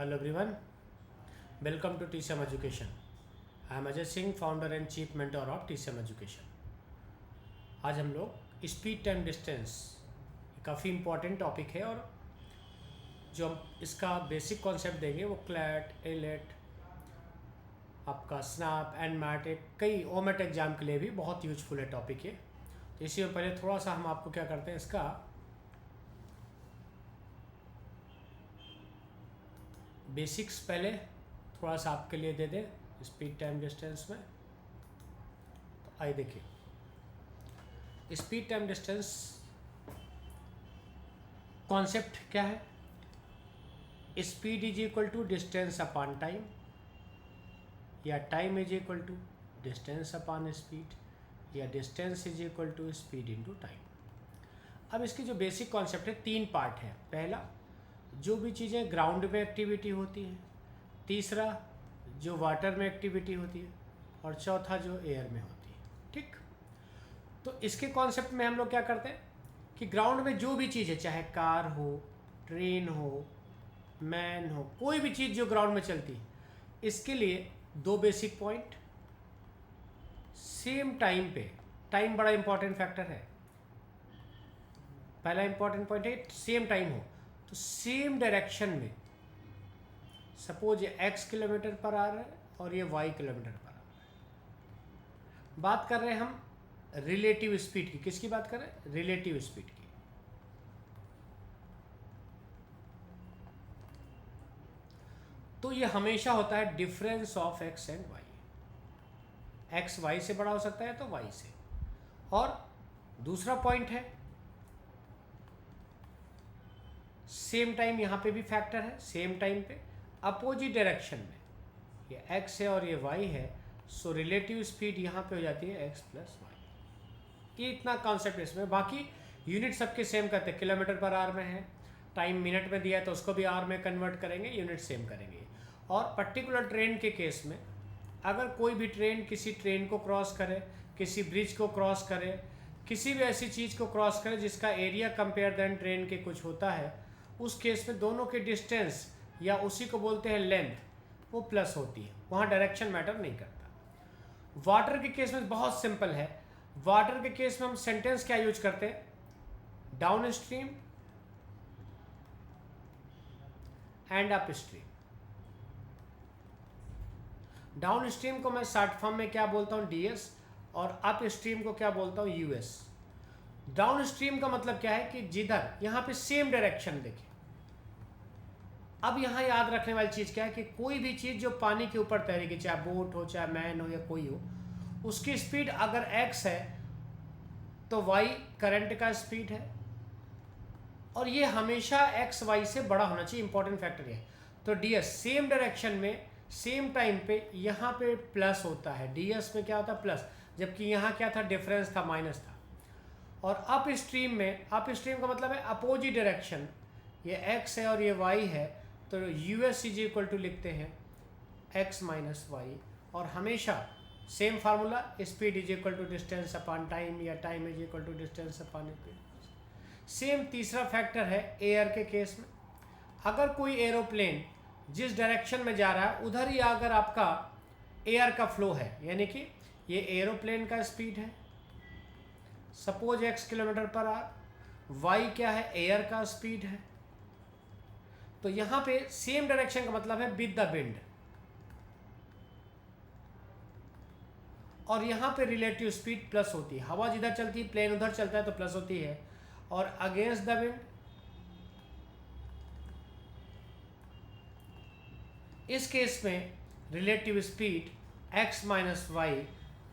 Hello everyone, welcome to TCM Education. I am Ajay Singh, founder and chief mentor of TCM Education. आज हम लोग speed time distance काफ़ी important topic है और जो हम इसका बेसिक कॉन्सेप्ट देंगे वो क्लैट, एलेट, आपका स्नैप एंड मैट, एक कई ओमेट एग्जाम के लिए भी बहुत यूजफुल है टॉपिक ये। तो इसी में पहले थोड़ा सा हम आपको क्या करते हैं, इसका बेसिक्स पहले थोड़ा सा आपके लिए दे दें स्पीड टाइम डिस्टेंस में। तो आइए देखिए स्पीड टाइम डिस्टेंस कॉन्सेप्ट क्या है। Speed is equal to distance upon time, या time is equal to distance upon speed, या distance is equal to speed into time. अब इसकी जो बेसिक कॉन्सेप्ट है, तीन पार्ट है। पहला, जो भी चीज़ें ग्राउंड में एक्टिविटी होती है। तीसरा, जो वाटर में एक्टिविटी होती है। और चौथा, जो एयर में होती है। ठीक, तो इसके कॉन्सेप्ट में हम लोग क्या करते हैं कि ग्राउंड में जो भी चीज़ है, चाहे कार हो, ट्रेन हो, मैन हो, कोई भी चीज़ जो ग्राउंड में चलती है, इसके लिए दो बेसिक पॉइंट, सेम टाइम पे, टाइम बड़ा इंपॉर्टेंट फैक्टर है। पहला इंपॉर्टेंट पॉइंट है सेम टाइम हो, तो सेम डायरेक्शन में, सपोज ये x किलोमीटर पर आ रहा है और ये y किलोमीटर पर आ रहा है। बात कर रहे हैं हम रिलेटिव स्पीड की। किसकी बात कर रहे हैं? रिलेटिव स्पीड की। तो ये हमेशा होता है difference of x and y। x y से बड़ा हो सकता है तो y से। और दूसरा पॉइंट है सेम टाइम, यहाँ पे भी फैक्टर है। सेम टाइम पे अपोजिट डायरेक्शन में, ये x है और ये y है, सो रिलेटिव स्पीड यहाँ पे हो जाती है x प्लस वाई। ये इतना कॉन्सेप्ट इसमें। बाकी यूनिट सबके सेम करते हैं, किलोमीटर पर आवर में है, टाइम मिनट में दिया है तो उसको भी आवर में कन्वर्ट करेंगे, यूनिट सेम करेंगे। और पर्टिकुलर ट्रेन के केस में, अगर कोई भी ट्रेन किसी ट्रेन को क्रॉस करे, किसी ब्रिज को क्रॉस करे, किसी भी ऐसी चीज़ को क्रॉस करे जिसका एरिया कंपेयर देन ट्रेन के कुछ होता है, उस केस में दोनों के डिस्टेंस, या उसी को बोलते हैं लेंथ, वो प्लस होती है। वहाँ डायरेक्शन मैटर नहीं करता। वाटर के केस में बहुत सिंपल है। वाटर के केस में हम सेंटेंस क्या यूज करते हैं? Down stream and up stream. Down stream को मैं शॉर्ट फॉर्म में क्या बोलता हूँ? ds। और अप स्ट्रीम को क्या बोलता हूँ? us। डाउन स्ट्रीम का मतलब क्या है कि जिधर, यहाँ पे सेम डायरेक्शन देखिए। अब यहाँ याद रखने वाली चीज़ क्या है कि कोई भी चीज़ जो पानी के ऊपर तैरेगी, चाहे बोट हो, चाहे मैन हो, या कोई हो, उसकी स्पीड अगर x है तो y करंट का स्पीड है, और ये हमेशा x y से बड़ा होना चाहिए। इंपॉर्टेंट फैक्टर है। तो ds सेम डायरेक्शन में सेम टाइम पे यहाँ पे प्लस होता है, ds में क्या होता है? प्लस। जबकि यहाँ क्या था? डिफरेंस था, माइनस था। और अप स्ट्रीम में, अप स्ट्रीम का मतलब है अपोजिट डायरेक्शन, ये x है और ये y है, तो us इज इक्वल टू लिखते हैं x माइनस वाई। और हमेशा same formula, speed is equal to distance upon time, या time is equal to distance upon speed. Same तीसरा फैक्टर है एयर के केस में। अगर कोई एरोप्लेन जिस डायरेक्शन में जा रहा है उधर ही अगर आपका एयर का फ्लो है, यानी कि ये एरोप्लेन का स्पीड है, suppose x kilometre per our, y क्या है? एयर का स्पीड है। तो यहाँ पे सेम डायरेक्शन का मतलब है विद द विंड, और यहाँ पे रिलेटिव स्पीड प्लस होती है। हवा जिधर चलती है, प्लेन उधर चलता है तो प्लस होती है, और अगेंस्ट द विंड, इस केस में relative speed x minus y.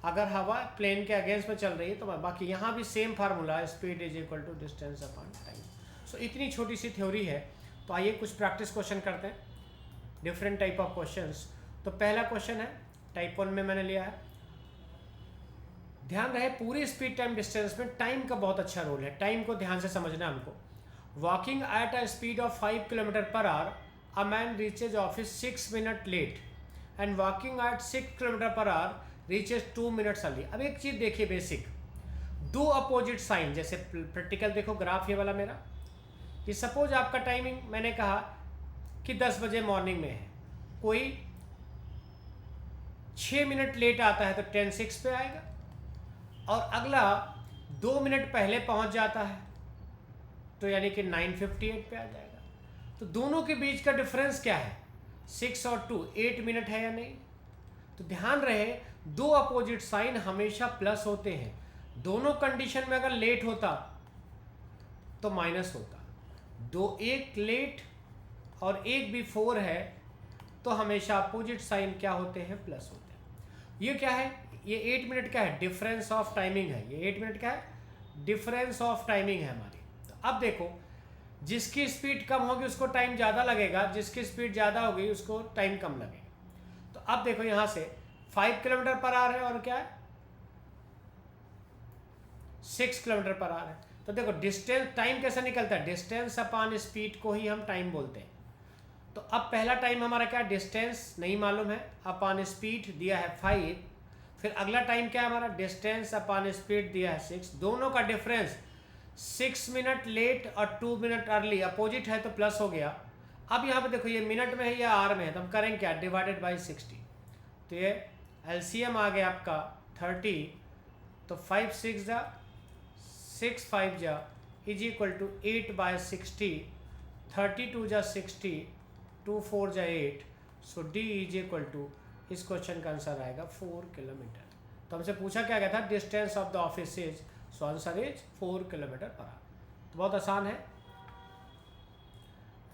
अगर हवा प्लेन के अगेंस्ट में चल रही है तो बाकी यहाँ भी same formula, speed is equal to distance upon time. So इतनी छोटी सी थ्योरी है। तो आइए कुछ प्रैक्टिस क्वेश्चन करते हैं, डिफरेंट टाइप ऑफ क्वेश्चंस। तो पहला क्वेश्चन है, टाइप 1 में मैंने लिया है। ध्यान रहे पूरी स्पीड टाइम डिस्टेंस में टाइम का बहुत अच्छा रोल है। टाइम को ध्यान से समझना हमको। Walking at a speed of 5 kilometre per hour, a man reaches office 6 minute late, and walking at 6 kilometre per hour reaches 2 minutes early. अब एक चीज़ देखिए बेसिक, दो अपोजिट साइन, जैसे प्रैक्टिकल देखो ग्राफ ये वाला मेरा, कि सपोज आपका टाइमिंग मैंने कहा कि 10 बजे मॉर्निंग में है, कोई 6 मिनट लेट आता है तो 10:06 पे आएगा, और अगला 2 मिनट पहले पहुंच जाता है तो यानी कि 9:58 पे आ जाएगा। तो दोनों के बीच का डिफरेंस क्या है, 6 और 2, 8 मिनट है या नहीं। तो ध्यान रहे दो अपोजिट साइन हमेशा प्लस होते हैं, दोनों कंडीशन में अगर लेट होता तो माइनस होता, एक लेट और एक बिफोर है तो हमेशा अपोजिट साइन क्या होते हैं, प्लस होते हैं। ये क्या है, ये 8 मिनट का है, डिफरेंस ऑफ टाइमिंग है, ये 8 मिनट का है, डिफरेंस ऑफ टाइमिंग है हमारी। तो अब देखो जिसकी स्पीड कम होगी उसको टाइम ज़्यादा लगेगा, जिसकी स्पीड ज़्यादा होगी उसको टाइम कम लगेगा। तो अब देखो यहाँ से 5 किलोमीटर पर आवर है और क्या है 6 किलोमीटर पर आवर है। तो देखो डिस्टेंस, टाइम कैसे निकलता है, डिस्टेंस अपॉन स्पीड को ही हम टाइम बोलते हैं। तो अब पहला टाइम हमारा क्या, डिस्टेंस नहीं मालूम है, अपॉन स्पीड दिया है 5, फिर अगला टाइम क्या है हमारा, डिस्टेंस अपॉन स्पीड दिया है 6, दोनों का डिफरेंस 6 मिनट लेट और 2 मिनट अर्ली, अपोजिट है तो प्लस हो गया। अब यहाँ पे देखो ये मिनट में है या आर में है, तो हम करेंगे क्या, डिवाइडेड बाई 60। तो ये एलसीएम आ गया आपका 30, तो 5 6 जा 6 5 जा इज इक्वल टू 8/60, 32 जा 60, 2 4 जा 8, सो डी इज इक्वल टू, इस क्वेश्चन का आंसर आएगा 4 किलोमीटर। तो हमसे पूछा क्या गया था, distance of the office is, so answer is 4 kilometre per hour. तो बहुत आसान है।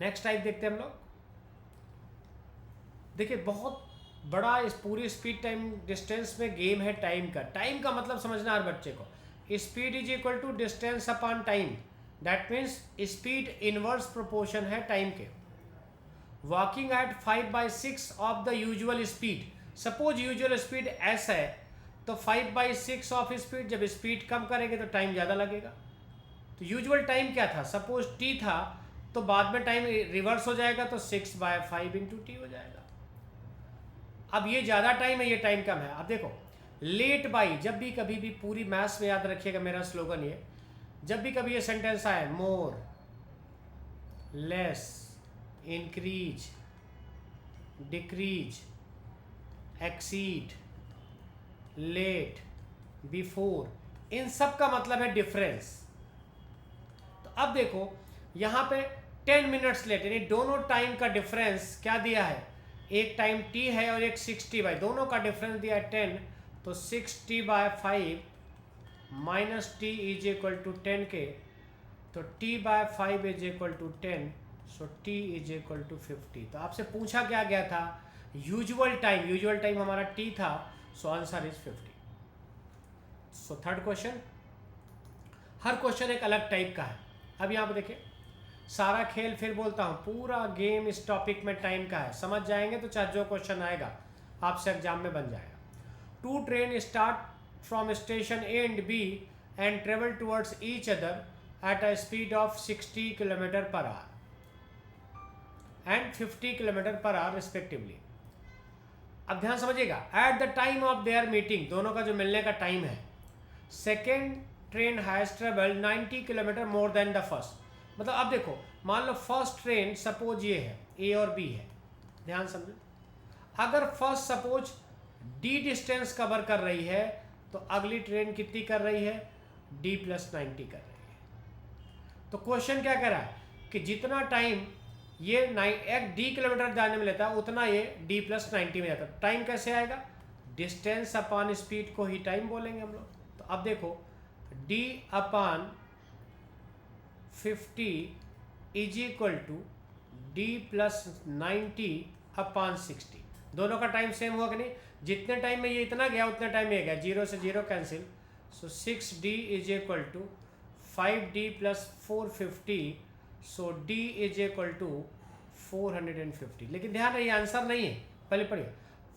नेक्स्ट टाइप देखते हैं हम लोग। देखिए बहुत बड़ा इस पूरी स्पीड टाइम डिस्टेंस में गेम है टाइम का। टाइम का मतलब समझना हर बच्चे को, speed is equal to distance upon time, that means speed inverse proportion है टाइम के। Walking at 5/6 of the usual speed, suppose usual speed S है तो 5/6 ऑफ स्पीड, जब स्पीड कम करेंगे तो टाइम ज़्यादा लगेगा। तो यूजुअल टाइम क्या था, सपोज टी था तो बाद में टाइम रिवर्स हो जाएगा तो 6/5 इंटू टी हो जाएगा। अब ये ज़्यादा टाइम है, ये टाइम कम है। अब देखो लेट बाई, जब भी कभी भी पूरी मैथ्स में याद रखिएगा मेरा स्लोगन ये, जब भी कभी ये सेंटेंस आए, more less increase decrease exceed late before, इन सब का मतलब है डिफरेंस। तो अब देखो यहाँ पे 10 मिनट्स लेट, यानी दोनों टाइम का डिफरेंस क्या दिया है, एक टाइम t है और एक 60/, दोनों का डिफरेंस दिया है 10, तो 60/5 minus t is equal to 10 के, तो t/5 is equal to 10, so t is equal to 50। तो आपसे पूछा क्या गया था, यूजुअल टाइम, यूजुअल टाइम हमारा t था, so answer is 50। So third question, हर क्वेश्चन एक अलग टाइप का है। अब यहाँ पे देखिए सारा खेल, फिर बोलता हूँ पूरा गेम इस टॉपिक में टाइम का है, समझ जाएंगे तो चाहे जो क्वेश्चन आएगा आपसे एग्जाम में बन जाएगा। 2 train start from station A and B and travel towards each other at a speed of 60 kilometre per hour and 50 kilometre per hour respectively. अब ध्यान समझिएगा, at the time of their meeting, दोनों का जो मिलने का टाइम है, second train has travelled 90 kilometre more than the first. मतलब अब देखो मान लो फर्स्ट ट्रेन सपोज ये है, ए और बी है, ध्यान समझो, अगर first suppose D distance cover कर रही है तो अगली ट्रेन कितनी कर रही है, डी प्लस 90 कर रही है। तो क्वेश्चन क्या कह रहा है कि जितना टाइम ये एक डी किलोमीटर जाने में लेता है उतना ये डी प्लस 90 में जाता है। टाइम कैसे आएगा, डिस्टेंस अपॉन स्पीड को ही टाइम बोलेंगे हम लोग। तो अब देखो d upon 50 is equal to d plus 90 upon 60, दोनों का टाइम सेम हुआ कि नहीं, जितने टाइम में ये इतना गया उतने टाइम में ये गया, 0 से 0 cancel, so 6d is equal to 5d plus 450, so d is equal to 450। लेकिन ध्यान रहे ये आंसर नहीं है, पहले पढ़िए,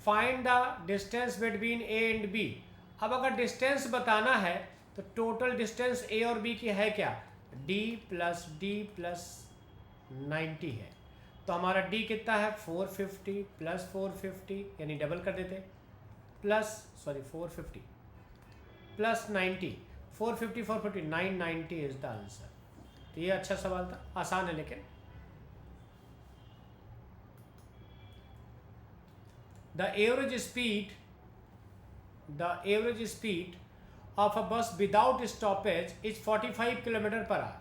find the distance between A and B. अब अगर डिस्टेंस बताना है तो टोटल डिस्टेंस ए और बी की है क्या, d प्लस 90 है। तो हमारा d कितना है 450 प्लस 450, यानी डबल कर देते, plus 450 plus 90, 450 450 990 is the answer. तो ये अच्छा सवाल था, आसान है लेकिन। The average speed of a bus without stoppage is 45 kilometre per our.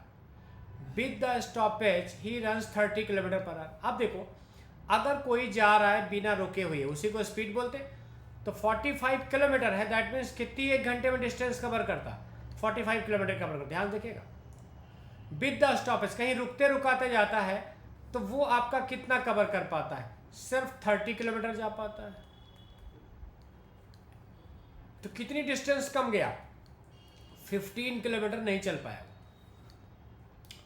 With the stoppage he runs 30 kilometre per our. अब देखो, अगर कोई जा रहा है बिना रुके हुए, उसी को स्पीड बोलते हैं. तो 45 किलोमीटर है, दैट मीन्स कितनी एक घंटे में डिस्टेंस कवर करता है? 45 किलोमीटर कवर करता. ध्यान देखिएगा, विद द स्टॉपेज, कहीं रुकते रुकाते जाता है तो वो आपका कितना कवर कर पाता है? सिर्फ 30 किलोमीटर जा पाता है. तो कितनी डिस्टेंस कम गया? 15 किलोमीटर नहीं चल पाया.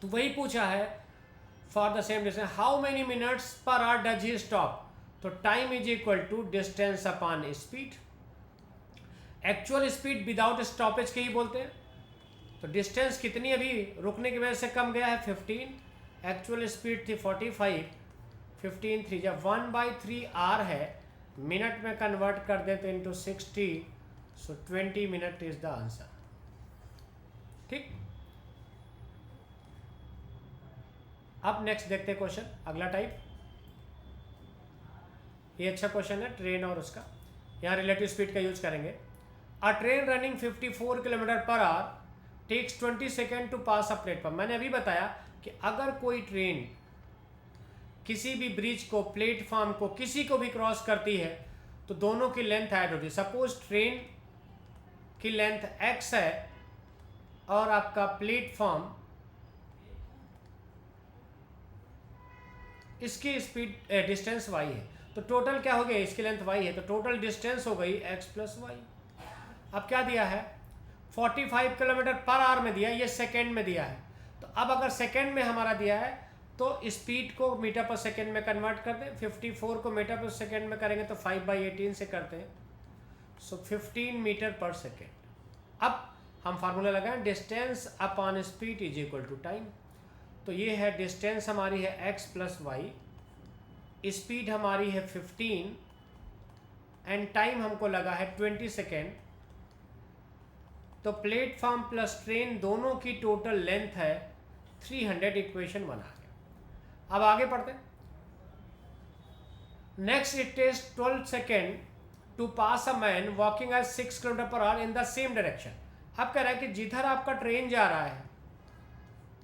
तो वही पूछा है, for the same distance how many minutes per hour does he stop. तो time is equal to distance upon speed. Actual speed without stoppage के ही बोलते हैं. तो डिस्टेंस कितनी अभी रुकने की वजह से कम गया है? 15. एक्चुअल स्पीड थी 45. 15 3 जब 1/3 आर है, मिनट में कन्वर्ट कर देते into 60. So 20 minute is the answer. ठीक. अब नेक्स्ट देखते हैं क्वेश्चन, अगला टाइप. ये अच्छा क्वेश्चन है, ट्रेन और उसका. यहाँ रिलेटिव स्पीड का यूज करेंगे. A train running 54 kilometre per hour takes 20 second to pass a platform. मैंने अभी बताया कि अगर कोई ट्रेन किसी भी ब्रिज को, प्लेटफॉर्म को, किसी को भी क्रॉस करती है तो दोनों की लेंथ ऐड होती है. सपोज ट्रेन की लेंथ x है और आपका प्लेटफॉर्म, इसकी स्पीड डिस्टेंस y है, तो टोटल क्या हो गया? इसकी लेंथ y है, तो टोटल डिस्टेंस हो गई x प्लस वाई. अब क्या दिया है? 45 किलोमीटर पर आवर में दिया, ये सेकेंड में दिया है. तो अब अगर सेकेंड में हमारा दिया है तो स्पीड को मीटर पर सेकेंड में कन्वर्ट कर दें. 54 को मीटर पर सेकेंड में करेंगे तो 5/18 से करते हैं. So 15 metre per second. अब हम फार्मूला लगाएं, distance upon speed is equal to time. तो ये है डिस्टेंस हमारी है x प्लस वाई, स्पीड हमारी है 15 एंड टाइम हमको लगा है 20 सेकेंड. तो प्लेटफॉर्म प्लस ट्रेन दोनों की टोटल लेंथ है 300. इक्वेशन बना गया. अब आगे पढ़ते हैं. Next it takes 12 second to pass a man walking at 6 kilometre per hour in the same direction. अब कह रहा है कि जिधर आपका ट्रेन जा रहा है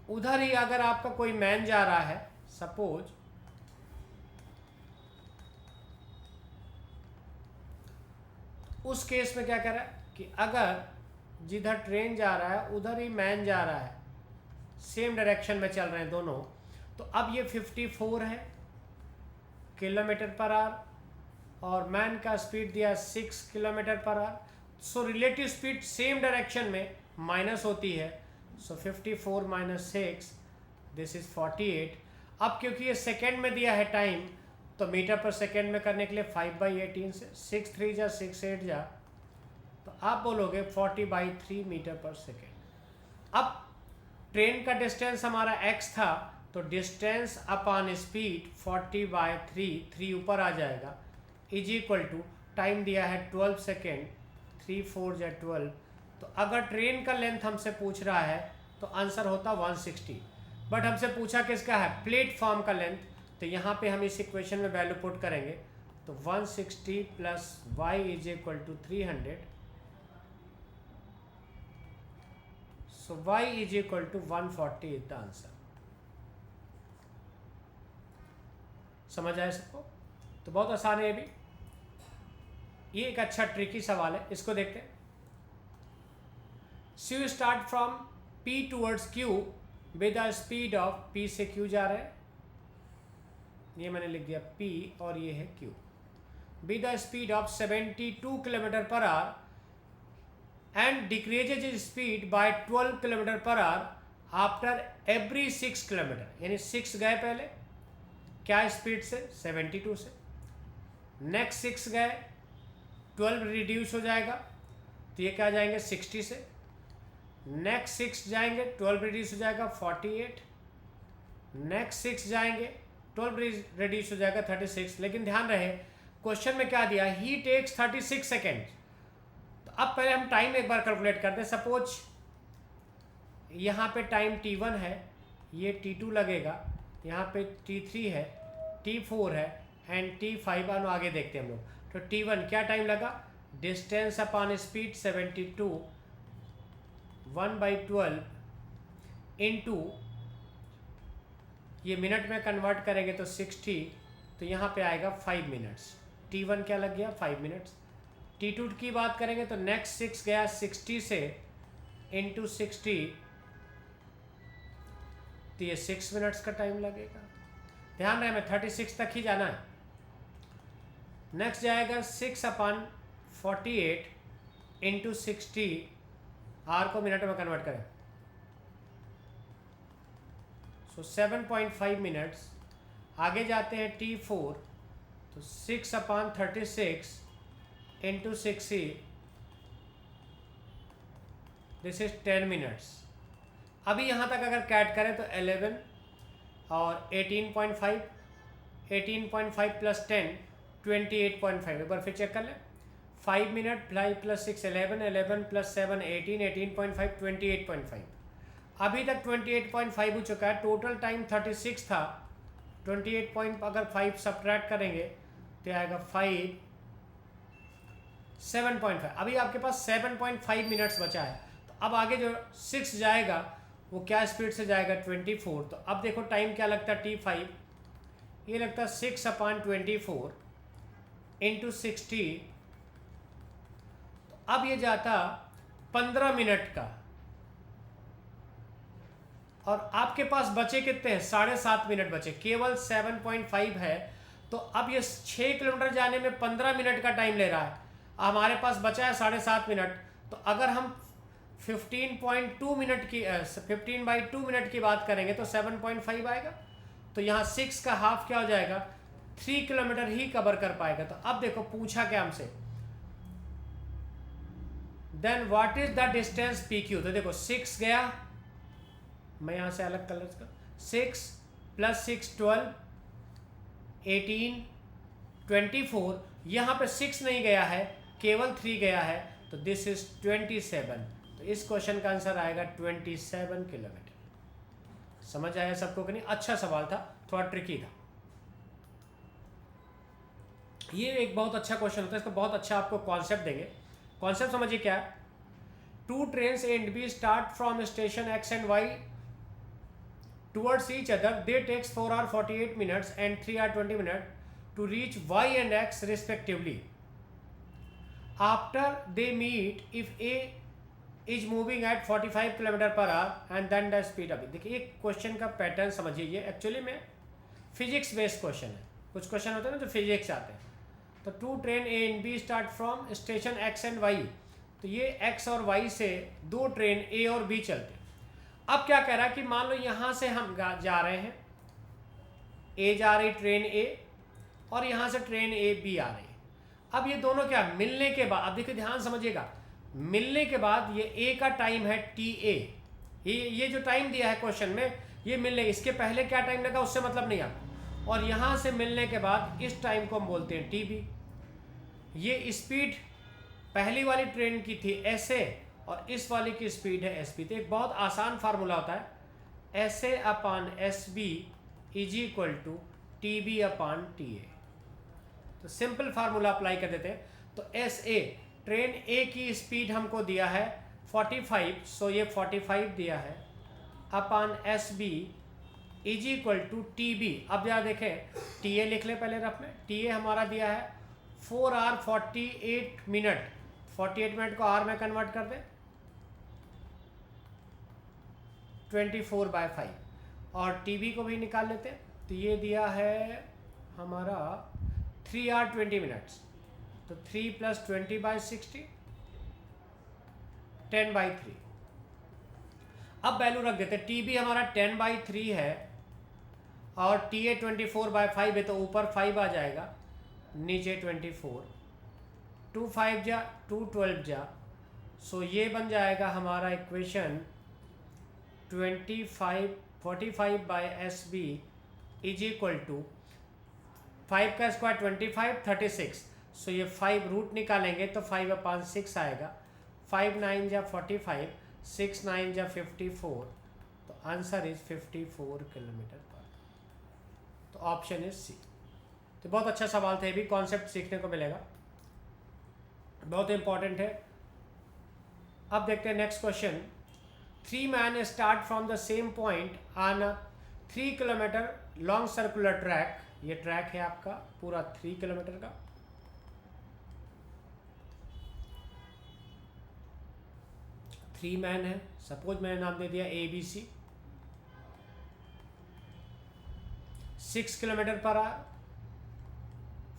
उधर ही अगर आपका कोई मैन जा रहा है, सपोज उस केस में क्या कह रहा है कि अगर जिधर ट्रेन जा रहा है उधर ही मैन जा रहा है, सेम डायरेक्शन में चल रहे हैं दोनों, तो अब ये 54 है किलोमीटर पर आवर और मैन का स्पीड दिया 6 kilometre per our. So relative speed same direction में माइनस होती है. सो 54 माइनस 6 दिस इज 48. अब क्योंकि ये सेकेंड में दिया है टाइम, तो मीटर पर सेकेंड में करने के लिए 5/18 से 6 3 जा 6 8 जा, तो आप बोलोगे 40/3 मीटर पर सेकेंड. अब ट्रेन का डिस्टेंस हमारा x था, तो डिस्टेंस अपॉन स्पीड 40/3, 3 ऊपर आ जाएगा, इज इक्वल टू टाइम दिया है 12 सेकेंड, 3 4 जा 12. तो अगर ट्रेन का लेंथ हमसे पूछ रहा है तो आंसर होता 160. बट हमसे पूछा किसका है? प्लेटफॉर्म का लेंथ. तो यहाँ पे हम इस इक्वेशन में वैल्यू पुट करेंगे तो 160 plus y is equal to 300. So y is equal to 140 is the answer. समझ आए सबको? तो बहुत आसान है ये भी. ये एक अच्छा ट्रिकी सवाल है, इसको देखते हैं. So you start from P towards Q with a speed of P से Q जा रहे हैं, ये मैंने लिख दिया P और ये है Q, with a speed of 72 kilometre per our and decreases its speed by 12 kilometre per hour after every 6 kilometre. यानी 6 गए पहले क्या स्पीड से? 72 से. नेक्स्ट 6 गए, 12 रिड्यूस हो जाएगा तो ये क्या जाएंगे? 60 से. नेक्स्ट 6 जाएंगे, 12 रिड्यूस हो जाएगा 48. नेक्स्ट 6 जाएंगे, 12 रिड्यूस हो जाएगा 36. लेकिन ध्यान रहे क्वेश्चन में क्या दिया? ही टेक्स 36 सेकेंड. तो अब पहले हम टाइम एक बार कैलकुलेट करते हैं. सपोज यहाँ पे टाइम t1 है, ये t2 लगेगा, यहाँ पे t3 है, t4 है एंड t5. आगे देखते हैं हम लोग. तो T1 क्या टाइम लगा, डिस्टेंस अपॉन स्पीड 72, 1/12 इंटू ये मिनट में कन्वर्ट करेंगे तो 60, तो यहाँ पे आएगा 5 मिनट्स। T1 क्या लग गया 5 मिनट्स। T2 की बात करेंगे तो नेक्स्ट 6 गया 60 से इंटू 60, तो ये 6 मिनट्स का टाइम लगेगा। ध्यान रहे हमें 36 तक ही जाना है। नेक्स्ट जाएगा 6/48 इंटू 60, आर को मिनट में कन्वर्ट करें, सो 7.5 मिनट्स। आगे जाते हैं T4, तो 6/36 इंटू 60, दिस इज 10 मिनट्स। अभी यहाँ तक अगर कैट करें तो 11 और 18.5, 18.5 प्लस 10 28.5। एक बार फिर चेक कर लें, 5 मिनट 5 प्लस 6 11, 11 प्लस 7 18, 18.5 28.5। अभी तक 28.5 हो चुका है। टोटल टाइम 36 था, 28 अगर 5 सब्ट्रैक्ट करेंगे तो आएगा 5 7.5। अभी आपके पास 7.5 मिनट्स बचा है। तो अब आगे जो 6 जाएगा वो क्या स्पीड से जाएगा 24। तो अब देखो टाइम क्या लगता है T5, ये लगता है 6/24 इंटू 60, तो अब ये जाता 15 मिनट का। और आपके पास बचे कितने हैं, 7.5 मिनट बचे, केवल 7.5 है। तो अब ये 6 किलोमीटर जाने में 15 मिनट का टाइम ले रहा है। हमारे पास बचा है 7.5 मिनट। तो अगर हम 15.2 मिनट की 15/2 मिनट की बात करेंगे तो 7.5 आएगा। तो यहाँ 6 का हाफ क्या हो जाएगा, 3 किलोमीटर ही कवर कर पाएगा। तो अब देखो पूछा क्या हमसे, then what is the distance PQ। तो देखो 6 गया, मैं यहाँ से अलग कलर का, 6 प्लस 6 12, 18 24। यहाँ पे 6 नहीं गया है, केवल 3 गया है, तो दिस इज 27। तो इस क्वेश्चन का आंसर आएगा 27 किलोमीटर। समझ आया सबको कि नहीं? अच्छा सवाल था, थोड़ा ट्रिकी था। ये एक बहुत अच्छा क्वेश्चन होता है, इसको बहुत अच्छा आपको कॉन्सेप्ट देंगे। कॉन्सेप्ट समझिए क्या है, 2 trains A and B start from station X and Y towards each other. They takes 4 hours 48 minutes and 3 hours 20 minutes to reach Y and X respectively. After they meet, if A is moving at 45 km per hour and then the speed। अभी देखिए एक question का pattern समझिए, ये actually में physics based question है। कुछ question होते हैं ना जो फिजिक्स आते हैं। तो 2 train A and B start from station X and Y। तो ये X और Y से 2 ट्रेन A और B चलते हैं। अब क्या कह रहा है कि मान लो यहाँ से हम जा रहे हैं, A जा रही ट्रेन A और यहाँ से ट्रेन A B आ रही है। अब ये दोनों क्या मिलने के बाद, अब देखिए ध्यान समझिएगा, मिलने के बाद ये A का टाइम है TA। ये जो टाइम दिया है क्वेश्चन में, ये मिलने, इसके पहले क्या टाइम लगा उससे मतलब नहीं आपको। और यहाँ से मिलने के बाद इस टाइम को हम बोलते हैं TB। ये स्पीड पहली वाली ट्रेन की थी SA और इस वाली की स्पीड है SB। तो एक बहुत आसान फार्मूला होता है, SA/SB = TB/TA। तो सिंपल फार्मूला अप्लाई कर देते हैं। तो SA ट्रेन A की स्पीड हमको दिया है 45, सो ये 45 दिया है, अपॉन SB = TB। अब जरा देखें, TA लिख लें पहले रफ में। TA हमारा दिया है 4 hours 48 minutes। 48 मिनट को आर में कन्वर्ट कर दें, 24/5। और TB को भी निकाल लेते हैं। तो ये दिया है हमारा 3 hours 20 minutes। तो 3 + 20/60, 10/3। अब वैल्यू रख देते हैं। TB हमारा 10/3 है और TA 24/5 है, तो ऊपर 5 आ जाएगा, नीचे 24। 2 5 जा 2 12 जा, सो ये बन जाएगा हमारा इक्वेशन 45/SB = 5 का स्क्वायर 25 36। सो ये 5 रूट निकालेंगे तो 5/6 आएगा। 5 9 जा 45, 6 9 जा 54। तो आंसर इज 54 किलोमीटर पर। तो ऑप्शन इज C। तो बहुत अच्छा सवाल था, ये भी कॉन्सेप्ट सीखने को मिलेगा। बहुत इंपॉर्टेंट है। अब देखते हैं next question. 3 man start from the same point on 3 kilometre long circular track. ये ट्रैक है आपका पूरा 3 किलोमीटर का। थ्री मैन है, सपोज मैंने नाम दे दिया ABC। 6 kilometre per our,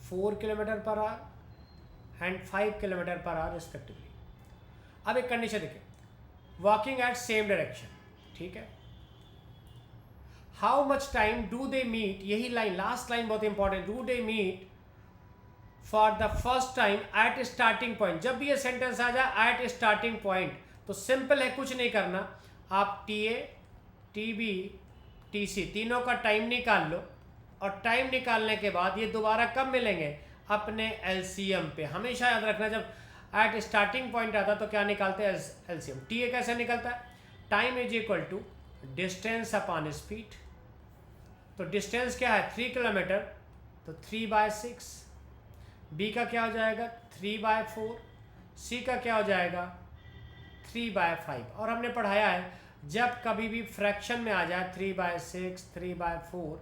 4 kilometre per hour and 5 kilometre per hour respectively. अब एक कंडीशन देखिए, वॉकिंग एट सेम डायरेक्शन, ठीक है। How much time do they meet, यही लाइन, लास्ट लाइन बहुत important, do they meet for the first time at starting point. जब भी ये सेंटेंस आ जाए एट स्टार्टिंग पॉइंट तो सिंपल है, कुछ नहीं करना, आप TA, TB, TC तीनों का टाइम निकाल लो, और टाइम निकालने के बाद ये दोबारा कब मिलेंगे, अपने LCM पे। हमेशा याद रखना, जब एट स्टार्टिंग पॉइंट आता तो क्या निकालते हैं, LCM। TA कैसे निकलता है, time is equal to distance upon speed. तो डिस्टेंस क्या है 3 किलोमीटर, तो 3/6। B का क्या हो जाएगा 3/4। C का क्या हो जाएगा 3/5। और हमने पढ़ाया है जब कभी भी फ्रैक्शन में आ जाए 3/6, 3/4,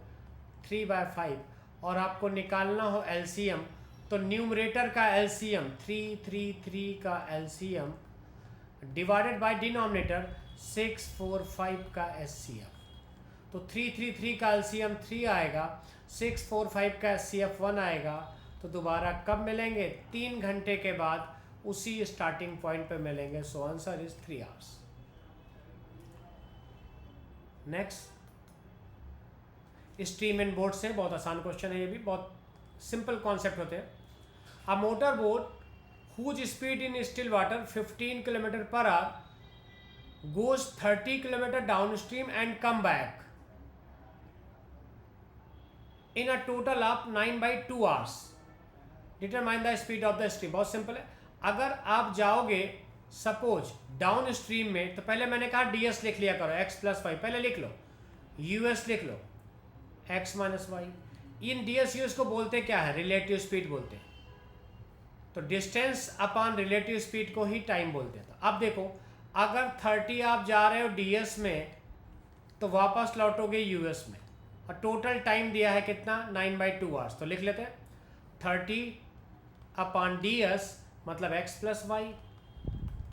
3/5 और आपको निकालना हो LCM, तो न्यूमरेटर का LCM 3 का LCM डिवाइडेड बाय डिनोमिनेटर 645 का SCF। तो 3 का LCM 3 आएगा, 645 का SCF 1 आएगा। तो दोबारा कब मिलेंगे, 3 घंटे के बाद उसी स्टार्टिंग पॉइंट पे मिलेंगे। सो answer is 3 hours. Next, stream and boat से बहुत आसान क्वेश्चन है, ये भी बहुत सिंपल कॉन्सेप्ट होते हैं। A motor boat whose speed in still water 15 kilometre per hour goes 30 kilometre downstream and come back in a total of 9/2 hours, determine the speed of the stream. बहुत simple है, अगर आप जाओगे suppose down stream में, तो पहले मैंने कहा DS लिख लिया करो, x+y पहले लिख लो, US लिख लो, x - y। इन DS US को बोलते क्या है, रिलेटिव स्पीड बोलते हैं। तो डिस्टेंस अपॉन रिलेटिव स्पीड को ही टाइम बोलते हैं। तो अब देखो, अगर 30 आप जा रहे हो DS में, तो वापस लौटोगे US में, और टोटल टाइम दिया है कितना 9/2 आवर्स। तो लिख लेते हैं 30 अपॉन DS मतलब x+y,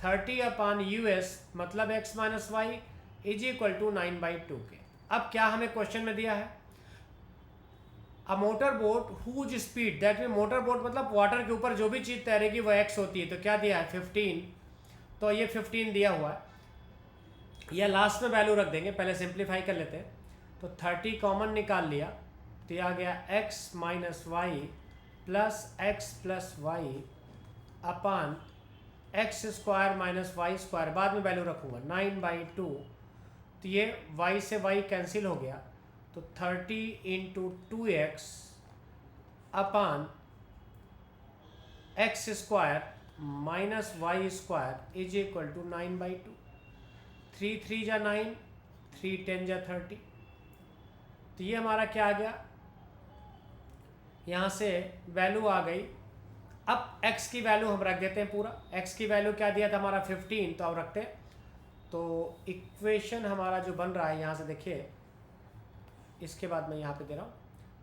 30 अपॉन US मतलब x - y is equal to 9/2 के। अब क्या हमें क्वेश्चन में दिया है, a motor boat whose speed, that mean motor boat मतलब वाटर के ऊपर जो भी चीज़ तैरेगी वो x होती है। तो क्या दिया है 15, तो ये 15 दिया हुआ है, या लास्ट में वैल्यू रख देंगे, पहले सिंप्लीफाई कर लेते हैं। तो 30 कॉमन निकाल लिया, तो यह आ गया x - y प्लस x+y अपान x² - y², बाद में वैल्यू रखूँगा 9/2। तो ये y से y कैंसिल हो गया, तो 30 × 2x upon x² - y² is equal to 9/2। 3 3 जा 9, 3 10 जा 30। तो ये हमारा क्या आ गया, यहाँ से वैल्यू आ गई। अब x की वैल्यू हम रख देते हैं पूरा, x की वैल्यू क्या दिया था हमारा 15, तो अब रखते हैं। तो इक्वेशन हमारा जो बन रहा है यहाँ से देखिए, इसके बाद मैं यहाँ पे दे रहा हूँ,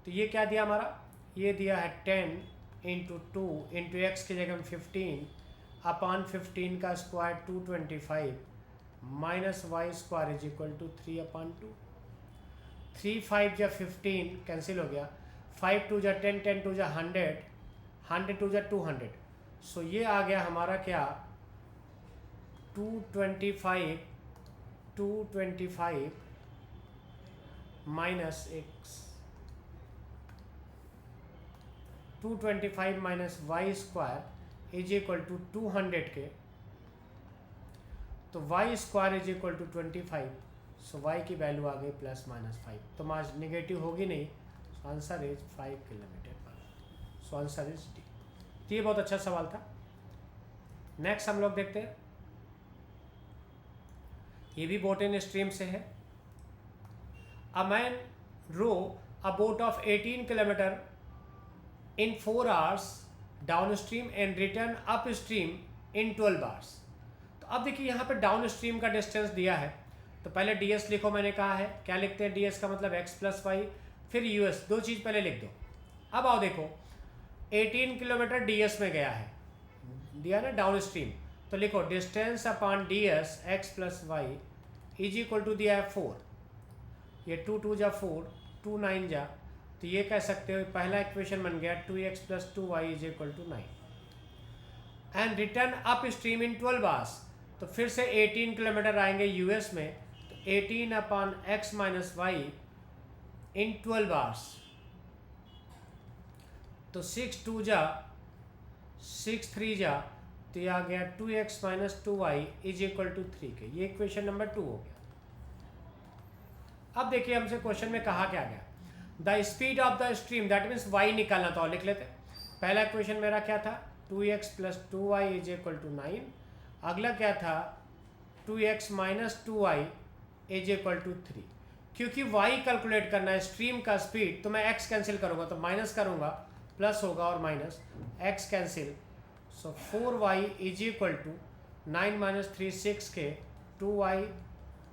तो ये क्या दिया हमारा, ये दिया है 10 × 2 × x की जगह 15 अपान 15 का square 225 minus y² is equal to 3/2। 3 5 जा 15 कैंसिल हो गया, 5 2 जा 10, 10 2 जा 100, 100 2 जा 200। सो ये आ गया हमारा क्या 225 minus x, 225 minus y² is equal to 200 के। तो y² is equal to 25, so y की वैल्यू आ गई ±5। तो मास नेगेटिव होगी नहीं, सो आंसर इज 5 किलोमीटर पर। सो आंसर इज डी। तो ये बहुत अच्छा सवाल था। नेक्स्ट हम लोग देखते हैं, ये भी बोट इन स्ट्रीम से है। A man row a boat of 18 kilometre in 4 hours downstream and return upstream in 12 hours. तो अब देखिए यहाँ पे डाउन स्ट्रीम का डिस्टेंस दिया है, तो पहले ds लिखो, मैंने कहा है क्या लिखते हैं, ds का मतलब x प्लस वाई, फिर us, दो चीज़ पहले लिख दो। अब आओ देखो 18 किलोमीटर ds में गया है, दिया ना डाउन स्ट्रीम, तो लिखो distance upon ds x plus y is equal to दिया है 4, ये 2 2 जा 4, 2 9 जा, तो ये कह सकते हो पहला इक्वेशन बन गया 2x plus 2y is equal to 9। And return upstream in 12 hours, तो फिर से 18 किलोमीटर आएंगे यूएस में, तो 18 अपॉन एक्स माइनस वाई इन 12 बार्स, तो 6 2 जा 6 3 जा, तो ये आ गया 2x minus 2y is equal to 3 के, ये इक्वेशन नंबर 2 हो गया। अब देखिए हमसे क्वेश्चन में कहा क्या गया, the speed of the stream, that means y निकालना था, और लिख लेते। पहला क्वेश्चन मेरा क्या था, 2x plus 2y is equal to 9, अगला क्या था 2x minus 2y is equal to 3। क्योंकि y कैलकुलेट करना है स्ट्रीम का स्पीड, तो मैं x कैंसिल करूंगा, तो माइनस करूंगा, प्लस होगा और minus, x cancel, so 4y is equal to 9 minus 3 6 के 2y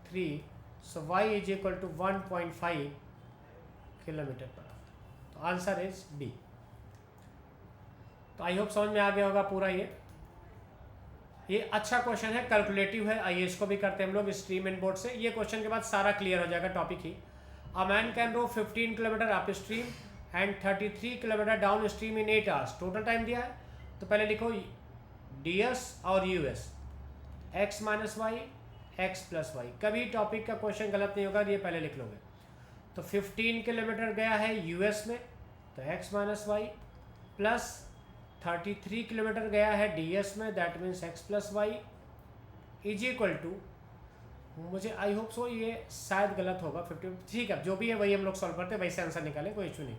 3, so y is equal to 1.5 kilometre per hour. तो आंसर इज डी। तो आई होप समझ में आ गया होगा पूरा। ये अच्छा क्वेश्चन है, कैलकुलेटिव है, आइए इसको भी करते हैं हम लोग स्ट्रीम एंड बोर्ड से। ये क्वेश्चन के बाद सारा क्लियर हो जाएगा टॉपिक ही। A man can row 15 kilometre upstream and 33 kilometre downstream in 8 hours. Total time दिया है, तो पहले लिखो ds और us, x minus y x plus y. कभी टॉपिक का क्वेश्चन गलत नहीं होगा, ये पहले लिख लोगे। तो 15 किलोमीटर गया है यूएस में, तो x minus y, plus 33 kilometre गया है ds में, that means x plus y is equal to, मुझे आई होप सो ये शायद गलत होगा 50, ठीक है जो भी है वही हम लोग सॉल्व करते हैं, वैसे आंसर निकालें, कोई इशू नहीं।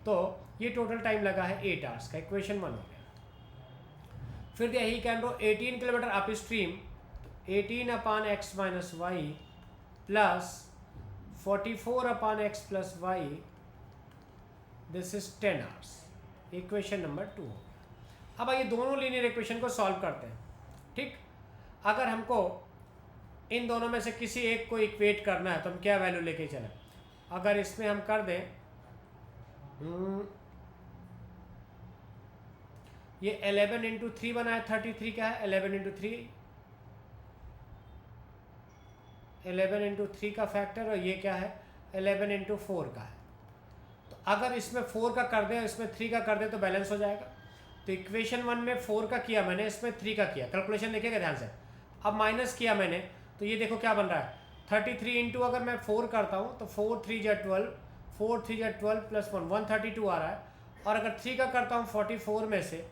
तो ये टोटल टाइम लगा है 8 आवर्स का, इक्वेशन 1 हो गया। फिर दिया ही can row 18 kilometre upstream, 18 upon x minus y plus 44 upon x plus y, this is 10 hours, equation number 2 हो गया। अब आइए दोनों लीनियर इक्वेशन को सॉल्व करते हैं। ठीक, अगर हमको इन दोनों में से किसी एक को इक्वेट करना है तो हम क्या वैल्यू लेके चलें। अगर इसमें हम कर दें ये 11 इंटू 3 बना है, 33 का है, 11 इंटू 3, 11 इंटू 3 का फैक्टर, और ये क्या है 11 इंटू 4 का है। तो अगर इसमें 4 का कर दें, इसमें 3 का कर दें तो बैलेंस हो जाएगा। तो इक्वेशन 1 में 4 का किया मैंने, इसमें 3 का किया, कैलकुलेशन देखिएगा ध्यान से। अब माइनस किया मैंने, तो ये देखो क्या बन रहा है 33 इंटू, अगर मैं 4 करता हूँ तो 4 3 जा 12, 4 3 जा 12 प्लस 1 132 आ रहा है। और अगर 3 का करता हूँ 44 में से,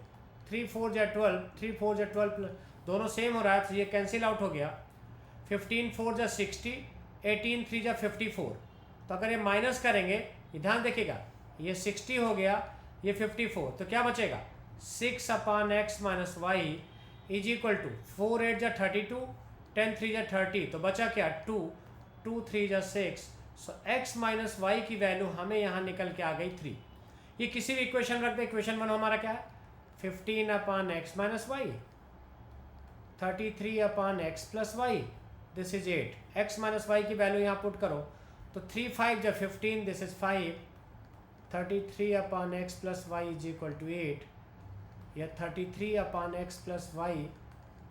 3 4 जा 12, 3 4 जा 12 प्लस, दोनों सेम हो रहा है, तो ये कैंसिल आउट हो गया। 15 4 जा 60, 18 3 जा 54। तो अगर ये माइनस करेंगे, ये ध्यान देखिएगा, ये 60 हो गया, ये 54, तो क्या बचेगा 6 upon x minus y is equal to 4 8 जा 32, 10 3 जा 30, तो बचा क्या 2, 2 3 जा 6। सो x माइनस वाई की वैल्यू हमें यहाँ निकल के आ गई 3। ये किसी भी इक्वेशन रखते, इक्वेशन 1 हमारा क्या है 15 upon x minus y, 33 upon x plus y, this is 8। X minus y की वैल्यू यहाँ पुट करो, तो 3 5 जा 15, this is 5, 33 upon x plus y is equal to 8, या 33 upon x plus y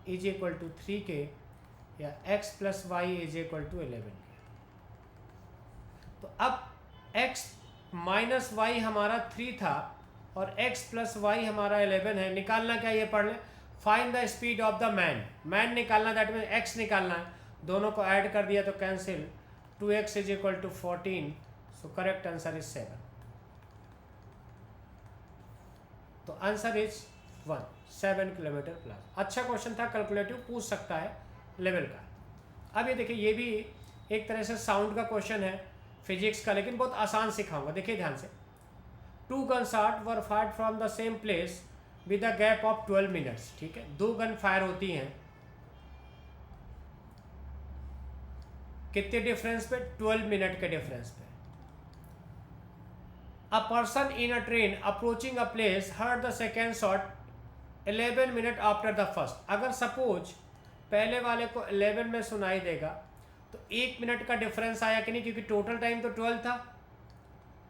is equal to 3 के, या x plus y is equal to 11 के। तो अब x माइनस वाई हमारा 3 था और x प्लस वाई हमारा 11 है। निकालना क्या, ये पढ़ लें, find the speed of the man. Man निकालना, दैट मीन x निकालना है, दोनों को ऐड कर दिया तो cancel, 2x is equal to 14, so correct answer is 7। तो आंसर इज 1, 7 किलोमीटर प्लस। अच्छा क्वेश्चन था, कैलकुलेटिव पूछ सकता है लेवल का। अब ये देखिए, ये भी एक तरह से साउंड का क्वेश्चन है फिजिक्स का, लेकिन बहुत आसान सिखाऊंगा, देखिए ध्यान से। 2 gun shot were fired from the same place with a gap of 12 minutes. ठीक है, 2 गन फायर होती हैं, कितने डिफरेंस पे, 12 मिनट के डिफरेंस पे। A person in a train approaching a place heard the second shot 11 minute after the first. अगर suppose पहले वाले को 11 में सुनाई देगा तो 1 मिनट का डिफरेंस आया कि नहीं, क्योंकि टोटल टाइम तो 12 था,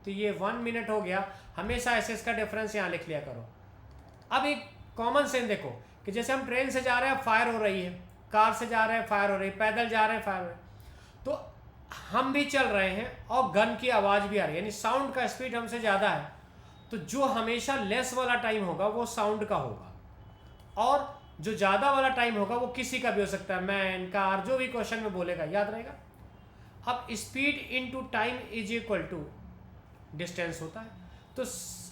तो ये 1 मिनट हो गया। हमेशा ऐसे इसका डिफरेंस यहाँ लिख लिया करो। अब एक कॉमन सेंस देखो कि जैसे हम ट्रेन से जा रहे हैं फायर हो रही है, कार से जा रहे हैं फायर हो रही है, पैदल जा रहे हैं फायर हो रही है, तो हम भी चल रहे हैं और गन की आवाज़ भी आ रही है, यानी साउंड का स्पीड हमसे ज़्यादा है। तो जो हमेशा लेस वाला टाइम होगा वो साउंड का होगा, और जो ज़्यादा वाला टाइम होगा वो किसी का भी हो सकता है, मैन, कार, जो भी क्वेश्चन में बोलेगा याद रहेगा। अब speed into time is equal to distance होता है। तो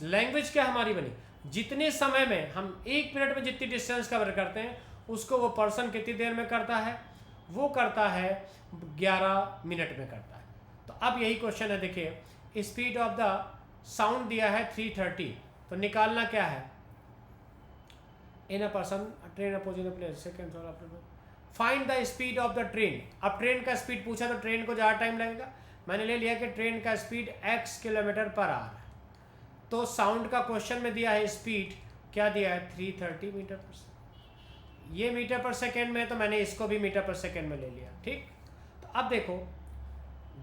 लैंग्वेज क्या हमारी बनी, जितने समय में हम 1 मिनट में जितनी डिस्टेंस कवर करते हैं उसको वो पर्सन कितनी देर में करता है, वो करता है 11 मिनट में करता है। तो अब यही क्वेश्चन है, देखिए स्पीड ऑफ द साउंड दिया है 330, तो निकालना क्या है, in a person train opposing the place second find the speed of the train. अब ट्रेन का स्पीड पूछा तो ट्रेन को ज़्यादा टाइम लगेगा, मैंने ले लिया कि ट्रेन का speed x kilometre per our है। तो साउंड का क्वेश्चन में दिया है स्पीड, क्या दिया है 330 मीटर पर सेकेंड। ये मीटर पर सेकेंड में है तो मैंने इसको भी मीटर पर सेकेंड में ले लिया, ठीक। तो अब देखो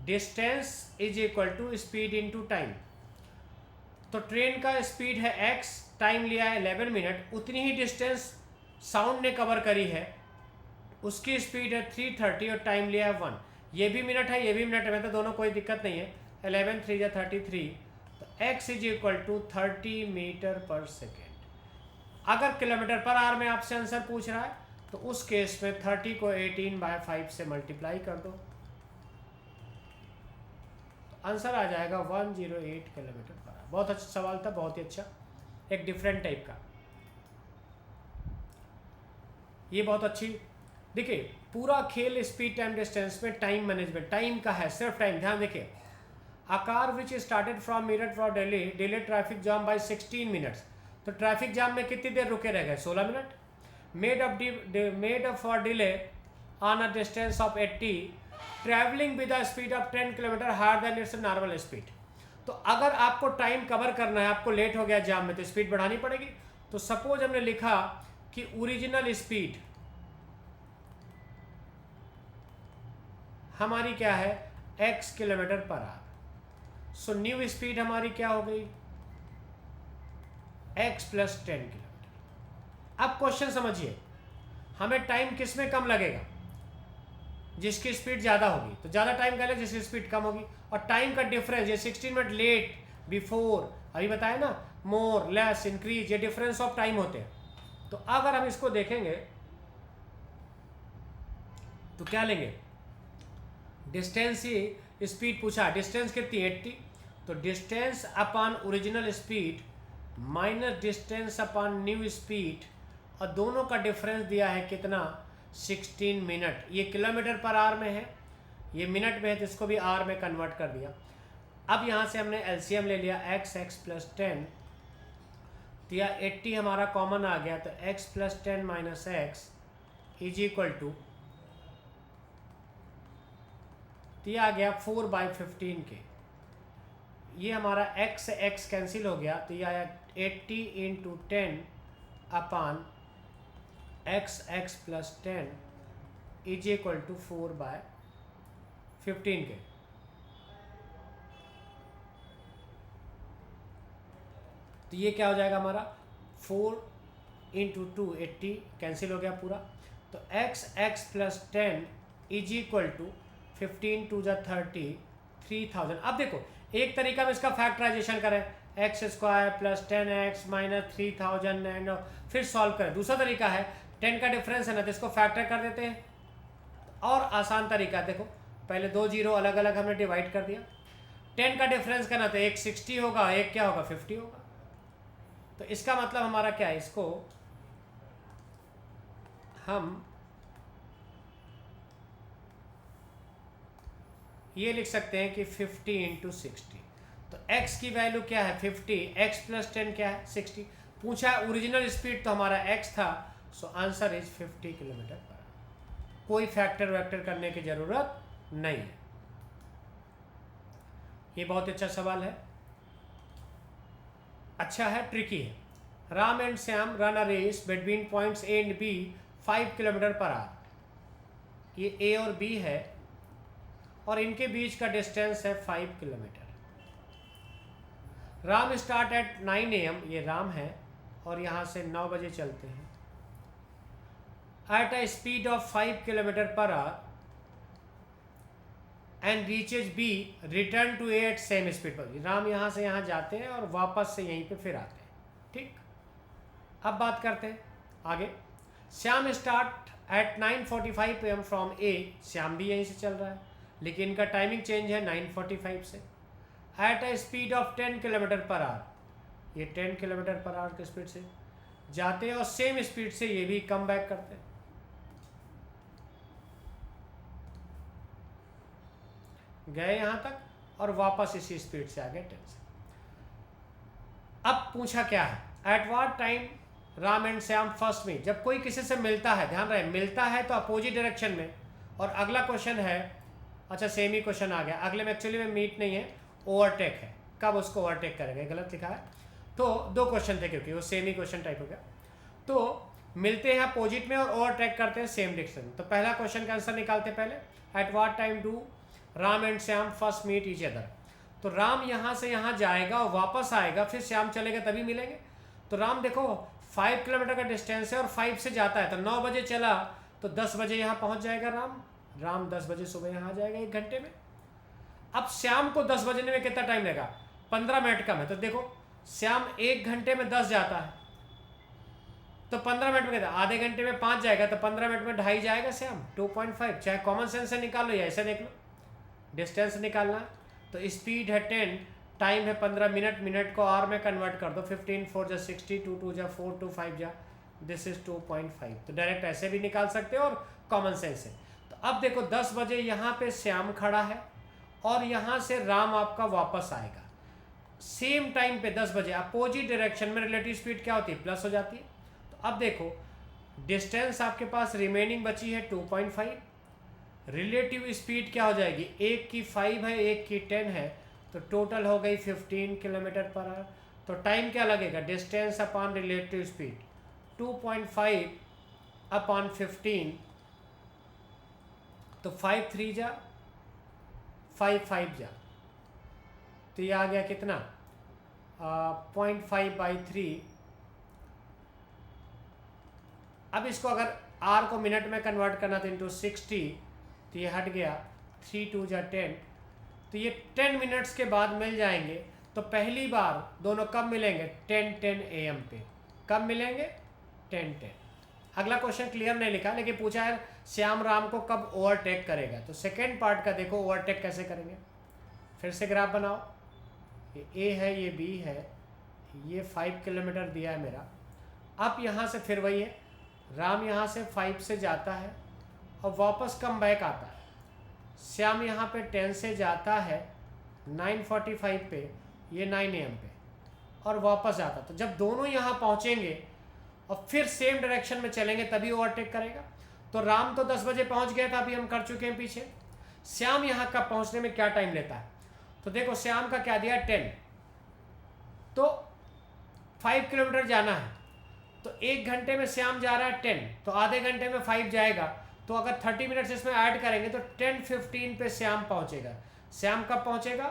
distance is equal to speed into time. तो ट्रेन का स्पीड है x, टाइम लिया है 11 मिनट, उतनी ही डिस्टेंस साउंड ने कवर करी है, उसकी स्पीड है 330 और टाइम लिया है 1। ये भी मिनट है, ये भी मिनट है, तो दोनों कोई दिक्कत नहीं है। 11 3 या 33, तो x is equal to 30 metre per second. अगर किलोमीटर पर आवर में आपसे आंसर पूछ रहा है तो उस केस में 30 को 18/5 से मल्टीप्लाई कर दो, तो आंसर आ जाएगा 108 किलोमीटर पर आवर। बहुत अच्छा सवाल था, बहुत ही अच्छा, एक डिफरेंट टाइप का। ये बहुत अच्छी, देखिए पूरा खेल स्पीड टाइम डिस्टेंस में टाइम मैनेजमेंट, टाइम का है, सिर्फ टाइम। ध्यान देखिए, a car which started from Meerut for Delhi delay traffic jam by 16 minutes. तो ट्रैफिक जाम में कितनी देर रुके रह गए, 16 minute. Made up for delay on a distance of 80 travelling with the speed of 10 kilometre higher than its normal speed. तो अगर आपको टाइम कवर करना है, आपको लेट हो गया जाम में, तो स्पीड बढ़ानी पड़ेगी। तो सपोज हमने लिखा कि ओरिजिनल स्पीड हमारी क्या है x kilometre per our. So new speed हमारी क्या हो गई x प्लस 10 किलोमीटर। अब क्वेश्चन समझिए, हमें टाइम किस में कम लगेगा, जिसकी स्पीड ज़्यादा होगी तो ज़्यादा टाइम का, जिसकी स्पीड कम होगी। और टाइम का डिफरेंस, ये 16 मिनट लेट, बिफोर, अभी बताया ना, मोर, लेस, इंक्रीज, ये डिफरेंस ऑफ टाइम होते हैं। तो अगर हम इसको देखेंगे तो क्या लेंगे, डिस्टेंस ही स्पीड पूछा, डिस्टेंस कितनी 80, तो distance upon original speed minus distance upon new speed, और दोनों का डिफरेंस दिया है कितना 16 मिनट। ये किलोमीटर पर आवर में है, ये मिनट में है, तो इसको भी आवर में कन्वर्ट कर दिया। अब यहाँ से हमने एलसीएम ले लिया, x प्लस 10, तो यह 80 हमारा कॉमन आ गया, तो x plus 10 minus x is equal to, तो ये आ गया 4/15 के। ये हमारा x से x कैंसिल हो गया, तो ये आया 80 into 10 upon x plus 10 is equal to 4/15 के। तो ये क्या हो जाएगा हमारा 4 इंटू 2 80 कैंसिल हो गया पूरा, तो x plus 10 is equal to 15 two जा 30 3000। अब देखो एक तरीका में इसका फैक्टराइजेशन करें, x square plus 10x minus 3000 and फिर सॉल्व करें। दूसरा तरीका है 10 का डिफरेंस है ना, तो इसको फैक्टर कर देते हैं। और आसान तरीका है, देखो पहले 2 जीरो अलग अलग हमने डिवाइड कर दिया, 10 का डिफरेंस करना तो एक 60 होगा, एक क्या होगा 50 होगा। तो इसका मतलब हमारा क्या है, इसको हम ये लिख सकते हैं कि 50 इंटू 60। तो x की वैल्यू क्या है 50, x प्लस 10 क्या है 60। पूछा है ओरिजिनल स्पीड, तो हमारा x था, so answer is 50 kilometre per our. कोई फैक्टर वैक्टर करने की जरूरत नहीं है। ये बहुत अच्छा सवाल है। अच्छा है, ट्रिकी है। Ram and Shyam run a race between points A and B 5 kilometre per hour. ये ए और बी है और इनके बीच का डिस्टेंस है 5 kilometre. Ram start at 9 AM, ये राम है, और यहाँ से 9 बजे चलते हैं at a speed of 5 kilometre per hour and reaches B, return to A at same speed पर। राम यहाँ से यहाँ जाते हैं और वापस से यहीं पे फिर आते हैं। ठीक, अब बात करते हैं आगे। Shyam start at 9:45 PM from A, Shyam भी यहीं से चल रहा है, लेकिन इनका टाइमिंग चेंज है 9:45 से। Eight a speed of 10 kilometre per hour, ये 10 किलोमीटर पर आवर की स्पीड से जाते हैं और सेम स्पीड से ये भी कम बैक करते हैं। गए यहाँ तक और वापस इसी स्पीड से आ गए 10 से। अब पूछा क्या है, at what time Ram and Shyam first meet. जब कोई किसी से मिलता है, ध्यान रहे मिलता है तो अपोजिट डायरेक्शन में, और अगला क्वेश्चन है, अच्छा सेम ही क्वेश्चन आ गया, अगले में एक्चुअली में मीट नहीं है, ओवरटेक है। कब उसको ओवरटेक करेंगे, गलत लिखा है। तो दो क्वेश्चन थे क्योंकि वो सेम ही क्वेश्चन टाइप हो गया। तो मिलते हैं अपोजिट में और ओवरटेक करते हैं सेम डायरेक्शन। तो पहला क्वेश्चन का आंसर निकालते हैं पहले। At what time do Ram and Shyam first meet each other. तो राम यहाँ से यहाँ जाएगा और वापस आएगा, फिर श्याम चलेगा तभी मिलेंगे। तो राम देखो 5 किलोमीटर का डिस्टेंस है और 5 से जाता है, तो 9 बजे चला तो 10 बजे यहाँ पहुँच जाएगा राम 10 बजे सुबह यहाँ आ जाएगा 1 घंटे में। अब श्याम को 10 बजने में कितना टाइम लगेगा, 15 मिनट कम है। तो देखो श्याम 1 घंटे में 10 जाता है, तो 15 मिनट में कितना, आधे घंटे में 5 जाएगा, तो 15 मिनट में 2.5 जाएगा श्याम, 2.5। चाहे कॉमन सेंस से निकालो या ऐसे देख लो, डिस्टेंस निकालना। तो स्पीड है 10, टाइम है 15 मिनट, मिनट को आवर में कन्वर्ट कर दो, 15 4 जा 60, 2 2 जा 4, 2 5 जा, दिस इज 2.5। तो डायरेक्ट ऐसे भी निकाल सकते हो और कॉमन सेंस से। तो अब देखो 10 बजे यहाँ पे श्याम खड़ा है और यहाँ से राम आपका वापस आएगा सेम टाइम पे 10 बजे। अपोजिट डायरेक्शन में रिलेटिव स्पीड क्या होती है, प्लस हो जाती है। तो अब देखो डिस्टेंस आपके पास रिमेनिंग बची है 2.5, रिलेटिव स्पीड क्या हो जाएगी, एक की 5 है एक की 10 है, तो टोटल हो गई 15 किलोमीटर पर आवर। तो टाइम क्या लगेगा, distance upon relative speed 2.5 upon 15, तो 5 3 जा 5 5 जा, तो ये आ गया कितना 0.5/3। अब इसको अगर आर को मिनट में कन्वर्ट करना तो इंटू 60, तो ये हट गया, 3 2 जा 10, तो ये 10 मिनट्स के बाद मिल जाएंगे। तो पहली बार दोनों कब मिलेंगे, 10:10 AM पे। कब मिलेंगे, 10:10। अगला क्वेश्चन क्लियर नहीं लिखा, लेकिन पूछा है श्याम राम को कब ओवरटेक करेगा। तो सेकेंड पार्ट का देखो ओवरटेक कैसे करेंगे। फिर से ग्राफ बनाओ, ये ए है ये बी है, ये 5 किलोमीटर दिया है मेरा। अब यहाँ से फिर वही है, राम यहाँ से 5 से जाता है और वापस कम बैक आता है। श्याम यहाँ पे 10 से जाता है 9:45 पे, ये 9 AM पे, और वापस आता। तो जब दोनों यहाँ पहुँचेंगे और फिर सेम डायरेक्शन में चलेंगे तभी ओवरटेक करेगा। तो राम तो 10 बजे पहुँच गया था, अभी हम कर चुके हैं पीछे। श्याम यहाँ का पहुँचने में क्या टाइम लेता है, तो देखो श्याम का क्या दिया 10, तो 5 किलोमीटर जाना है, तो 1 घंटे में श्याम जा रहा है 10, तो आधे घंटे में 5 जाएगा। तो अगर 30 मिनट्स इसमें ऐड करेंगे तो 10:15 पे श्याम पहुंचेगा। श्याम कब पहुंचेगा,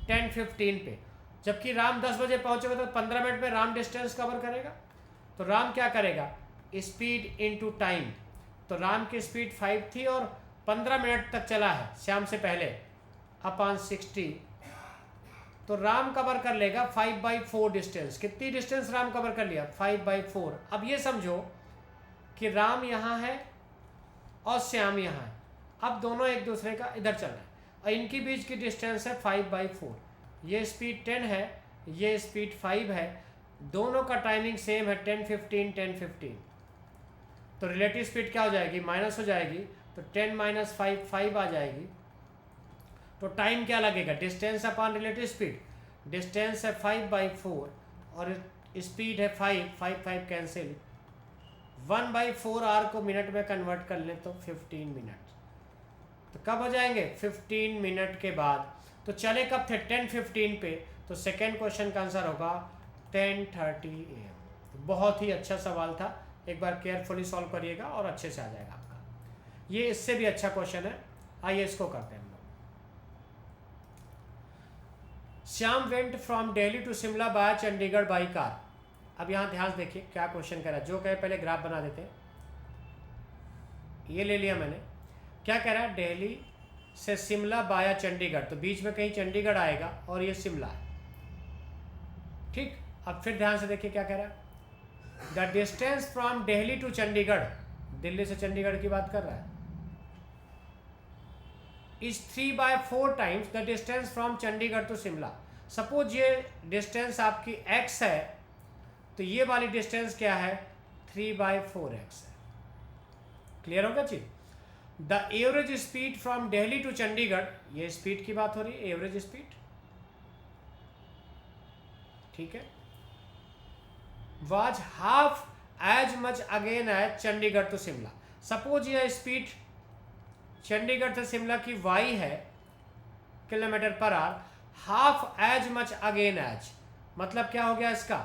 10:15 पे, जबकि राम 10 बजे पहुंचेगा तो 15 मिनट में राम डिस्टेंस कवर करेगा। तो राम क्या करेगा, स्पीड इनटू टाइम। तो राम की स्पीड 5 थी और 15 मिनट तक चला है श्याम से पहले, अपॉन 60, तो राम कवर कर लेगा 5/4 डिस्टेंस। कितनी डिस्टेंस राम कवर कर लिया, 5/4। अब ये समझो कि राम यहाँ है और श्याम यहाँ है, अब दोनों एक दूसरे का इधर चल रहा है और इनके बीच की डिस्टेंस है 5/4। ये स्पीड 10 है, ये स्पीड 5 है, दोनों का टाइमिंग सेम है 10:15 10:15। तो रिलेटिव स्पीड क्या हो जाएगी, माइनस हो जाएगी, तो 10 - 5 5 आ जाएगी। तो टाइम क्या लगेगा, distance upon relative speed, distance है 5/4 और स्पीड है 5 5 5 कैंसिल, 1/4 आर को मिनट में कन्वर्ट कर ले तो 15 मिनट। तो कब हो जाएंगे, 15 मिनट के बाद। तो चले कब थे, 10:15 पे। तो सेकेंड क्वेश्चन का आंसर होगा 10:30 AM। बहुत ही अच्छा सवाल था, एक बार केयरफुली सॉल्व करिएगा और अच्छे से आ जाएगा आपका। ये इससे भी अच्छा क्वेश्चन है, आइए इसको करते हैं हम लोग। Shyam went from Delhi to Shimla by Chandigarh by car. अब यहाँ ध्यान देखिए क्या क्वेश्चन कह रहा है, जो कहे पहले ग्राफ बना देते हैं। ये ले लिया मैंने, क्या कह रहा है, दिल्ली से शिमला बाया चंडीगढ़, तो बीच में कहीं चंडीगढ़ आएगा और ये शिमला है, ठीक। अब फिर ध्यान से देखिए क्या कह रहा है, the distance from Delhi to Chandigarh, Delhi से चंडीगढ़ की बात कर रहा है, is 3/4 times the distance from Chandigarh to Shimla. Suppose ये डिस्टेंस आपकी x है, तो ये वाली डिस्टेंस क्या है, 3/4x है। क्लियर होगा चीज। The average speed from Delhi to Chandigarh, ये स्पीड की बात हो रही है, एवरेज स्पीड, ठीक है, was half as much again as Chandigarh to Shimla. Suppose यह स्पीड चंडीगढ़ से शिमला की y है kilometre per hour, half as much again as, मतलब क्या हो गया इसका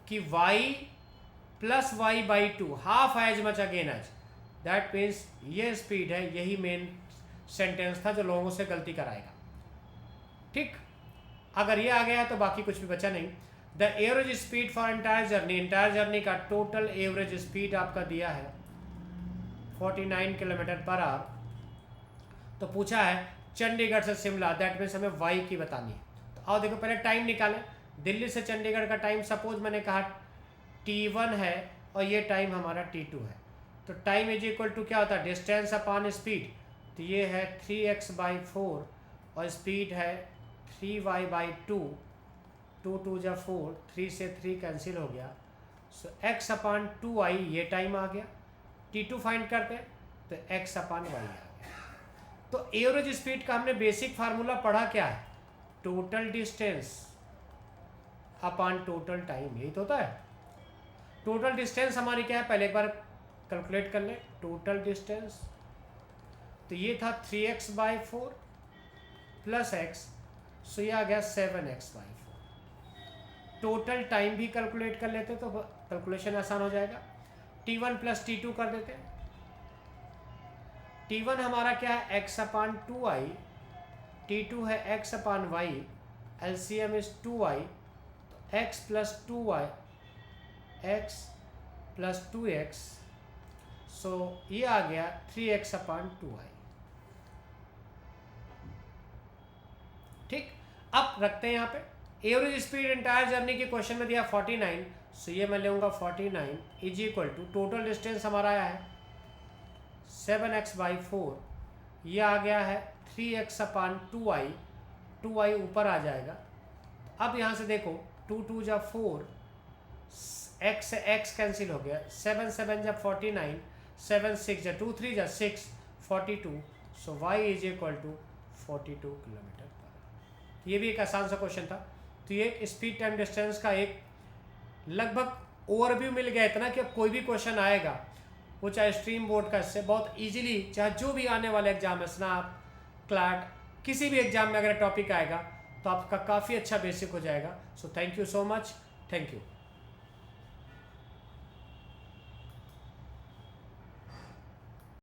कि y plus y/2 half as much again as, that means ये स्पीड है। यही मेन सेंटेंस था जो लोगों से गलती कराएगा, ठीक। अगर ये आ गया तो बाकी कुछ भी बचा नहीं। The average speed for entire journey, entire journey का टोटल एवरेज स्पीड आपका दिया है 49 किलोमीटर पर आवर। तो पूछा है चंडीगढ़ से शिमला, दैट मीन्स हमें y की बतानी है। तो आओ देखो पहले टाइम निकालें। दिल्ली से चंडीगढ़ का टाइम सपोज मैंने कहा t1 है और ये टाइम हमारा t2 है, तो टाइम इज इक्वल टू क्या होता है, डिस्टेंस अपॉन स्पीड। तो ये है 3x/4 और स्पीड है 3y/2, 2 2 जा 4, 3 से 3 कैंसिल हो गया, सो x/2i ये टाइम आ गया। t2 फाइंड करते हैं तो x/y आ गया। तो एवरेज स्पीड का हमने बेसिक फार्मूला पढ़ा क्या है, total distance upon total time, यही तो होता है। टोटल डिस्टेंस हमारी क्या है, पहले एक बार कैलकुलेट कर लें। टोटल डिस्टेंस तो ये था 3x/4 प्लस x, सो ये आ गया 7x/4। टोटल टाइम भी कैलकुलेट कर लेते तो कैलकुलेशन आसान हो जाएगा। t1 प्लस t2 कर देते हैं। t1 हमारा क्या है, x/2i, t2 है x/y, एलसीएम इज 2i, तो x plus 2y, x plus 2x, सो ये आ गया 3x/2i, ठीक। अब रखते हैं यहाँ पे एवरेज स्पीड एंटायर जर्नी के क्वेश्चन में दिया 49, सो ये मैं लूँगा 49 is equal to total distance हमारा आया है 7x/4, ये आ गया है 3x/2i, 2i ऊपर आ जाएगा। अब यहाँ से देखो 2 2 जा 4, x से x कैंसिल हो गया, 7 7 जा 49, 7 6 जा 2 3 जा 6, 42, सो y is equal to 42 kilometre per. ये भी एक आसान सा क्वेश्चन था। तो ये स्पीड टाइम डिस्टेंस का एक लगभग ओवरव्यू मिल गया इतना कि अब कोई भी क्वेश्चन आएगा वो चाहे स्ट्रीम बोर्ड का, इससे बहुत इजीली चाहे जो भी आने वाले एग्जाम है, स्नैप, क्लैट, किसी भी एग्जाम में अगर टॉपिक आएगा तो आपका काफ़ी अच्छा बेसिक हो जाएगा। So thank you so much, thank you.